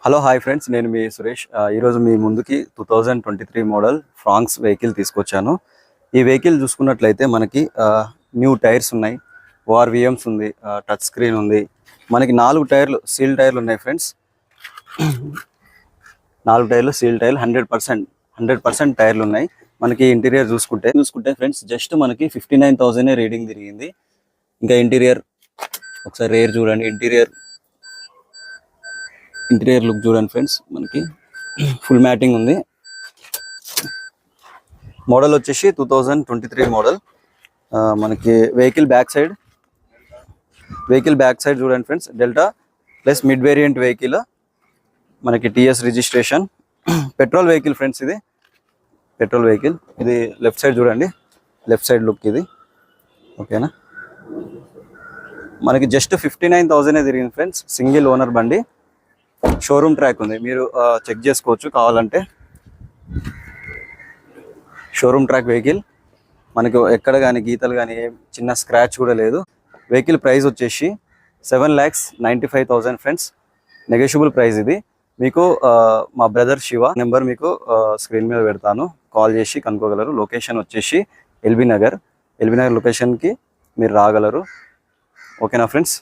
Hello hi friends, నేను మీ సురేష్. ఈరోజు మీ ముందుకి 2023 మోడల్ ఫ్రాంక్స్ వెహికల్ తీసుకొచ్చాను. ఈ వెహికల్ చూసుకున్నట్లయితే మనకి న్యూ టైర్స్ ఉన్నాయి, ఓఆర్విఎమ్స్ ఉంది, టచ్ స్క్రీన్ ఉంది. మనకి 4 టైర్లు సీల్ టైర్లు ఉన్నాయి ఫ్రెండ్స్. 4 టైర్లు సీల్ టైర్లు 100% టైర్లు ఉన్నాయి. మనకి ఇంటీరియర్ చూసుకుంటే ఫ్రెండ్స్ జస్ట్ మనకి 59,000 రీడింగ్ తిరిగింది. ఇంకా ఇంటీరియర్ ఒకసారి రేర్ చూడండి. ఇంటీరియర్ లుక్ చూడండి ఫ్రెండ్స్, మనకి ఫుల్ మ్యాటింగ్ ఉంది. మోడల్ వచ్చేసి 2023 మోడల్. మనకి వెహికల్ బ్యాక్ సైడ్ చూడండి friends, Delta plus mid variant vehicle, మనకి TS registration, petrol vehicle friends. ఇది పెట్రోల్ వెహికల్. ఇది లెఫ్ట్ సైడ్ చూడండి, లెఫ్ట్ సైడ్ లుక్ ఇది. ఓకేనా, మనకి జస్ట్ 59,000 తిరిగింది ఫ్రెండ్స్. సింగిల్ ఓనర్ బండి, షోరూమ్ ట్రాక్ ఉంది, మీరు చెక్ చేసుకోవచ్చు కావాలంటే. షోరూమ్ ట్రాక్ వెహికల్, మనకు ఎక్కడ కానీ గీతలు కానీ చిన్న స్క్రాచ్ కూడా లేదు. వెహికల్ ప్రైస్ వచ్చేసి 7,95,000 ఫ్రెండ్స్. నెగోషియబుల్ ప్రైస్ ఇది. మీకు మా బ్రదర్ శివ నెంబర్ మీకు స్క్రీన్ మీద పెడతాను, కాల్ చేసి కనుక్కోగలరు. లొకేషన్ వచ్చేసి ఎల్బీ నగర్ లొకేషన్కి మీరు రాగలరు. ఓకేనా ఫ్రెండ్స్.